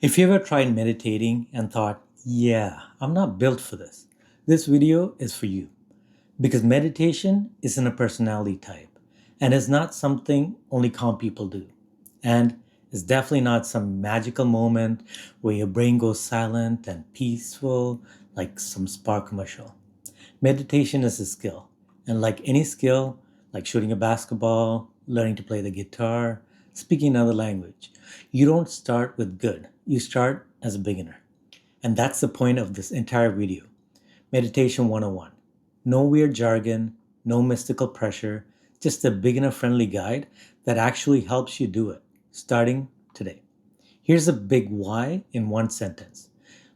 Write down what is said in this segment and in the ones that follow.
If you ever tried meditating and thought, yeah, I'm not built for this video is for you. Because meditation isn't a personality type and is not something only calm people do. And it's definitely not some magical moment where your brain goes silent and peaceful like some spa commercial. Meditation is a skill. And like any skill, like shooting a basketball, learning to play the guitar, speaking another language, you don't start with good. You start as a beginner. And that's the point of this entire video. Meditation 101. No weird jargon, no mystical pressure, just a beginner friendly guide that actually helps you do it, starting today. Here's a big why in one sentence.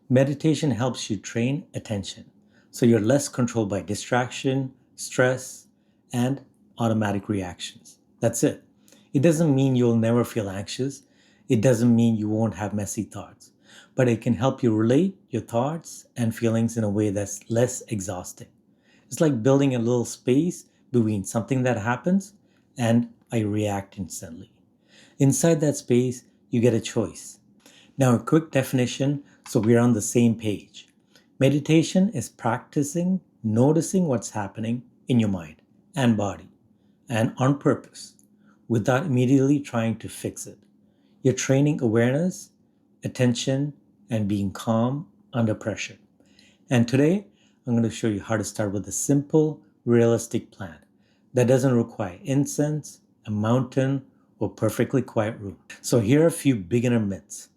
Meditation helps you train attention, so you're less controlled by distraction, stress, and automatic reactions. That's it. It doesn't mean you'll never feel anxious. It doesn't mean you won't have messy thoughts, but it can help you relate your thoughts and feelings in a way that's less exhausting. It's like building a little space between something that happens and I react instantly. Inside that space, you get a choice. Now, a quick definition so we're on the same page. Meditation is practicing noticing what's happening in your mind and body, and on purpose, without immediately trying to fix it. You're training awareness, attention, and being calm under pressure. And today, I'm going to show you how to start with a simple, realistic plan that doesn't require incense, a mountain, or perfectly quiet room. So here are a few beginner myths.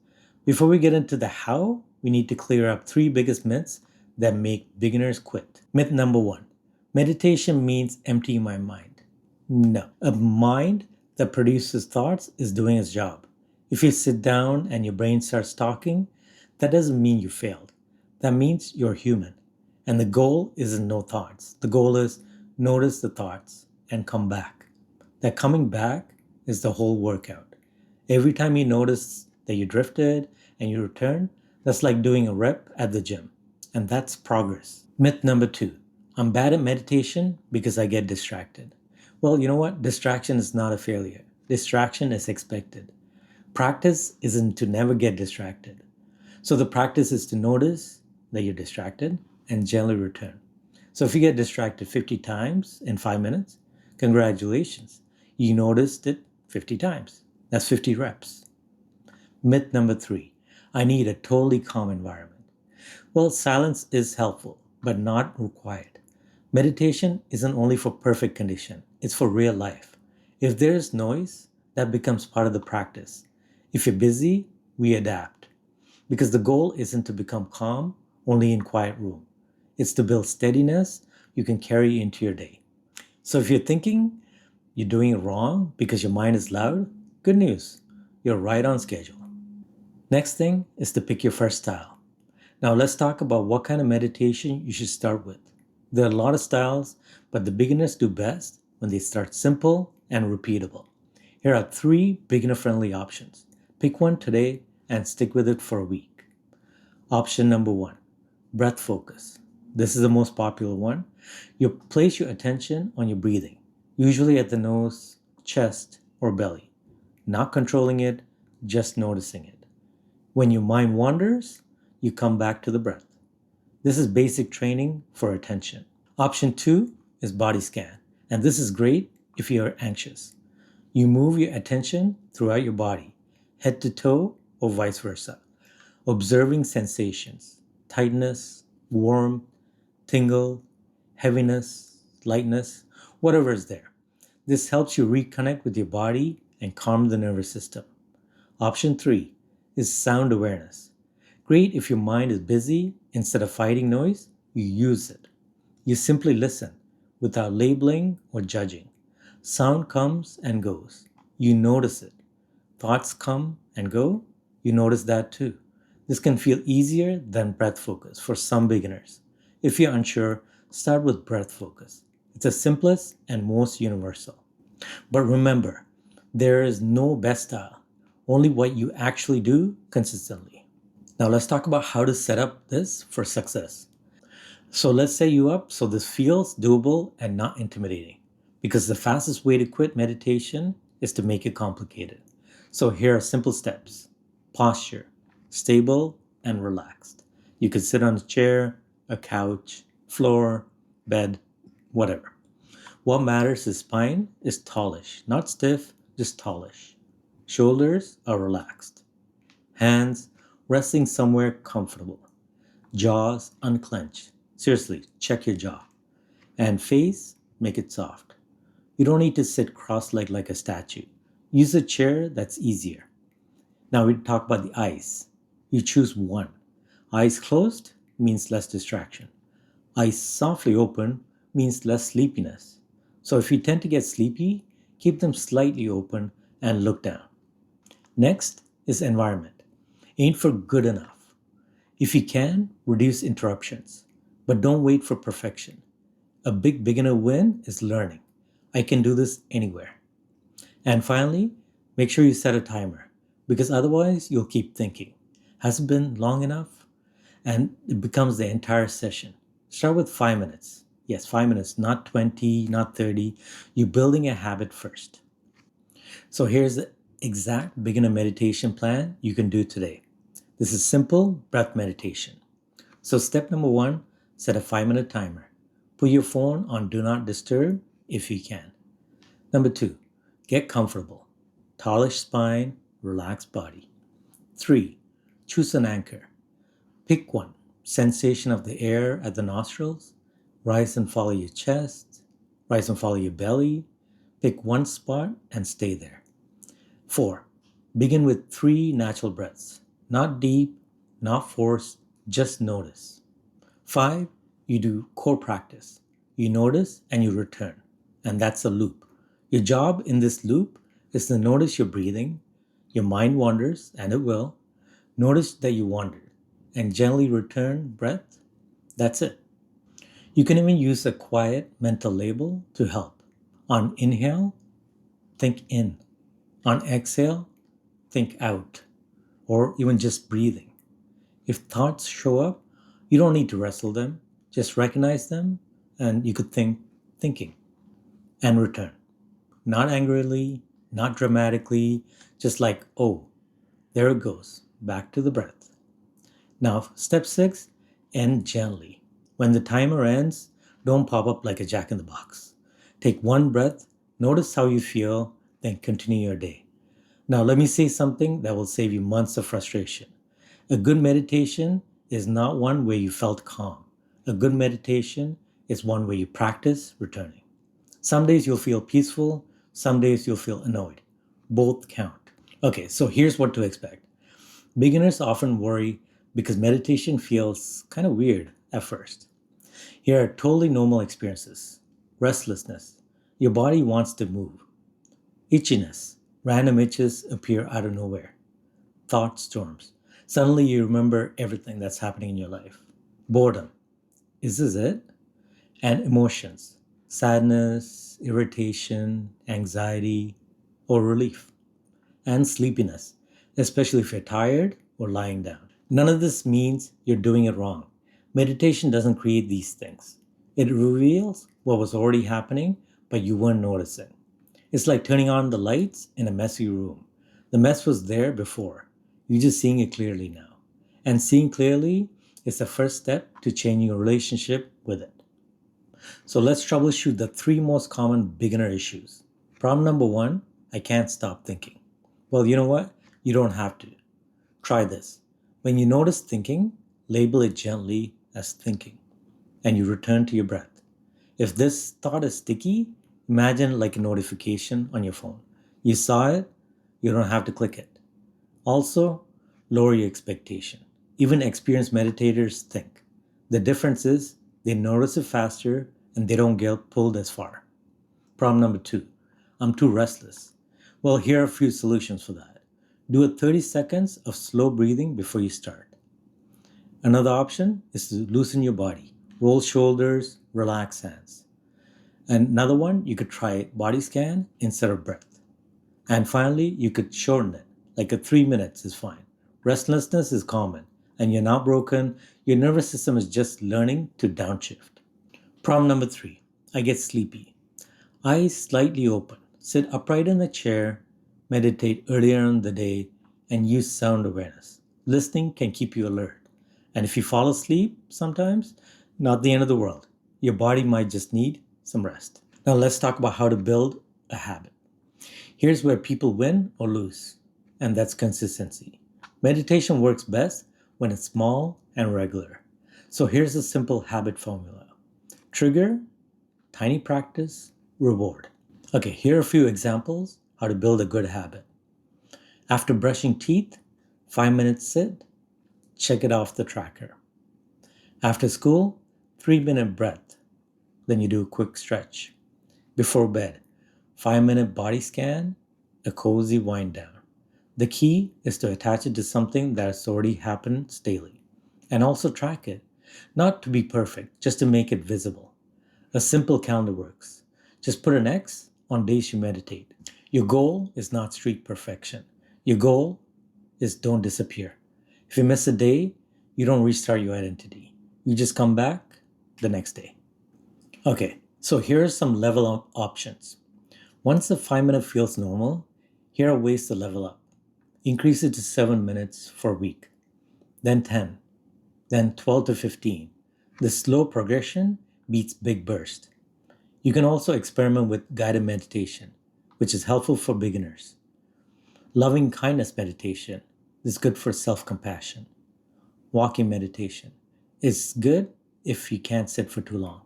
Before we get into the how, we need to clear up 3 biggest myths that make beginners quit. Myth number 1. Meditation means emptying my mind. No. A mind that produces thoughts is doing its job. If you sit down and your brain starts talking, that doesn't mean you failed. That means you're human. And the goal isn't no thoughts. The goal is notice the thoughts and come back. That coming back is the whole workout. Every time you notice that you drifted and you return, that's like doing a rep at the gym. And that's progress. Myth number 2. I'm bad at meditation because I get distracted. Well, you know what? Distraction is not a failure. Distraction is expected. Practice isn't to never get distracted. So the practice is to notice that you're distracted and gently return. So if you get distracted 50 times in 5 minutes, congratulations. You noticed it 50 times. That's 50 reps. Myth number 3. I need a totally calm environment. Well, silence is helpful, but not required. Meditation isn't only for perfect condition. It's for real life. If there is noise, that becomes part of the practice. If you're busy, we adapt. Because the goal isn't to become calm only in quiet room. It's to build steadiness you can carry into your day. So if you're thinking you're doing it wrong because your mind is loud, good news. You're right on schedule. Next thing is to pick your first style. Now let's talk about what kind of meditation you should start with. There are a lot of styles, but the beginners do best when they start simple and repeatable. Here are 3 beginner-friendly options. Pick one today and stick with it for a week. Option number 1, breath focus. This is the most popular one. You place your attention on your breathing, usually at the nose, chest, or belly. Not controlling it, just noticing it. When your mind wanders, you come back to the breath. This is basic training for attention. Option 2 is body scan, and this is great if you are anxious. You move your attention throughout your body, head to toe or vice versa, observing sensations, tightness, warmth, tingle, heaviness, lightness, whatever is there. This helps you reconnect with your body and calm the nervous system. Option 3 is sound awareness. Great if your mind is busy. Instead of fighting noise, you use it. You simply listen without labeling or judging. Sound comes and goes. You notice it. Thoughts come and go. You notice that too. This can feel easier than breath focus for some beginners. If you're unsure, start with breath focus. It's the simplest and most universal. But remember, there is no best style, only what you actually do consistently. Now let's talk about how to set up this for success. So let's set you up so this feels doable and not intimidating, because the fastest way to quit meditation is to make it complicated. So here are simple steps. Posture. stable, and relaxed. You could sit on a chair, a couch, floor, bed, whatever. What matters is spine is tallish, not stiff, just tallish. Shoulders are relaxed. Hands resting somewhere comfortable. Jaws unclenched. Seriously, check your jaw. And face, make it soft. You don't need to sit cross-legged like a statue. Use a chair that's easier. Now we talk about the eyes. You choose one. Eyes closed means less distraction. Eyes softly open means less sleepiness. So if you tend to get sleepy, keep them slightly open and look down. Next is environment. Aim for good enough. If you can, reduce interruptions, but don't wait for perfection. A big beginner win is learning. I can do this anywhere. And finally, make sure you set a timer because otherwise you'll keep thinking. Has it been long enough? And it becomes the entire session. Start with 5 minutes. Yes, 5 minutes, not 20, not 30. You're building a habit first. So here's the exact beginner meditation plan you can do today. This is simple breath meditation. So step number one, set a 5-minute timer. Put your phone on do not disturb if you can. Number two, get comfortable. Tallish spine, relaxed body. 3, choose an anchor. Pick one. Sensation of the air at the nostrils. Rise and follow your chest. Rise and follow your belly. Pick one spot and stay there. 4, begin with 3 natural breaths. Not deep, not forced, just notice. 5, you do core practice. You notice and you return. And that's a loop. Your job in this loop is to notice your breathing. Your mind wanders, and it will. Notice that you wandered and gently return breath. That's it. You can even use a quiet mental label to help. On inhale, think in. On exhale, think out. Or even just breathing. If thoughts show up, you don't need to wrestle them. Just recognize them and you could think thinking and return. Not angrily, not dramatically, just like, oh, there it goes, back to the breath. Now, step 6, end gently. When the timer ends, don't pop up like a jack in the box. Take one breath, notice how you feel, then continue your day. Now, let me say something that will save you months of frustration. A good meditation is not one where you felt calm. A good meditation is one where you practice returning. Some days you'll feel peaceful, some days you'll feel annoyed. Both count. Okay, so here's what to expect. Beginners often worry because meditation feels kind of weird at first. Here are totally normal experiences. Restlessness. Your body wants to move. Itchiness. Random itches appear out of nowhere. Thought storms. Suddenly you remember everything that's happening in your life. Boredom. Is this it? And emotions. Sadness, irritation, anxiety, or relief. And sleepiness, especially if you're tired or lying down. None of this means you're doing it wrong. Meditation doesn't create these things. It reveals what was already happening, but you weren't noticing. It's like turning on the lights in a messy room. The mess was there before. You're just seeing it clearly now. And seeing clearly is the first step to changing your relationship with it. So let's troubleshoot the 3 most common beginner issues. Problem number 1, I can't stop thinking. Well, you know what? You don't have to. Try this. When you notice thinking, label it gently as thinking, and you return to your breath. If this thought is sticky, imagine like a notification on your phone. You saw it, you don't have to click it. Also, lower your expectation. Even experienced meditators think. The difference is they notice it faster and they don't get pulled as far. Problem number 2, I'm too restless. Well, here are a few solutions for that. Do a 30 seconds of slow breathing before you start. Another option is to loosen your body. Roll shoulders, relax hands. And another one, you could try body scan instead of breath. And finally, you could shorten it, like a 3 minutes is fine. Restlessness is common, and you're not broken. Your nervous system is just learning to downshift. Problem number 3, I get sleepy. Eyes slightly open. Sit upright in the chair, meditate earlier in the day, and use sound awareness. Listening can keep you alert. And if you fall asleep sometimes, not the end of the world. Your body might just need some rest. Now let's talk about how to build a habit. Here's where people win or lose, and that's consistency. Meditation works best when it's small and regular. So here's a simple habit formula. Trigger, tiny practice, reward. Okay, here are a few examples how to build a good habit. After brushing teeth, 5 minutes sit, check it off the tracker. After school, 3-minute breath, then you do a quick stretch. Before bed, 5-minute body scan, a cozy wind down. The key is to attach it to something that has already happened daily, and also track it, not to be perfect, just to make it visible. A simple calendar works. Just put an X on days you meditate. Your goal is not streak perfection. Your goal is don't disappear. If you miss a day, you don't restart your identity. You just come back the next day. Okay, so here are some level up options. Once the 5-minute feels normal, here are ways to level up. Increase it to 7 minutes for a week, then 10, then 12 to 15. The slow progression beats big burst. You can also experiment with guided meditation, which is helpful for beginners. Loving kindness meditation is good for self-compassion. Walking meditation is good if you can't sit for too long.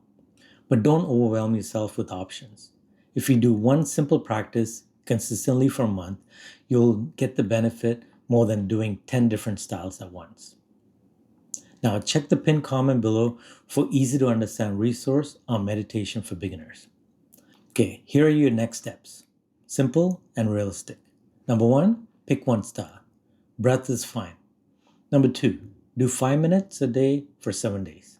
But don't overwhelm yourself with options. If you do one simple practice consistently for a month, you'll get the benefit more than doing 10 different styles at once. Now check the pinned comment below for easy to understand resource on meditation for beginners. Okay, here are your next steps. Simple and realistic. Number 1, pick one style. Breath is fine. Number 2, do 5 minutes a day for 7 days.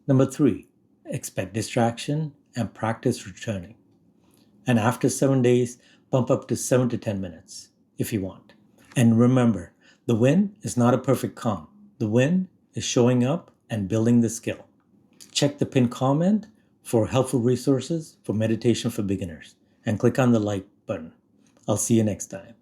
Number 3, expect distraction and practice returning. And after 7 days, bump up to 7 to 10 minutes if you want. And remember, the win is not a perfect calm. The win is showing up and building the skill. Check the pinned comment for helpful resources for meditation for beginners and click on the like button. I'll see you next time.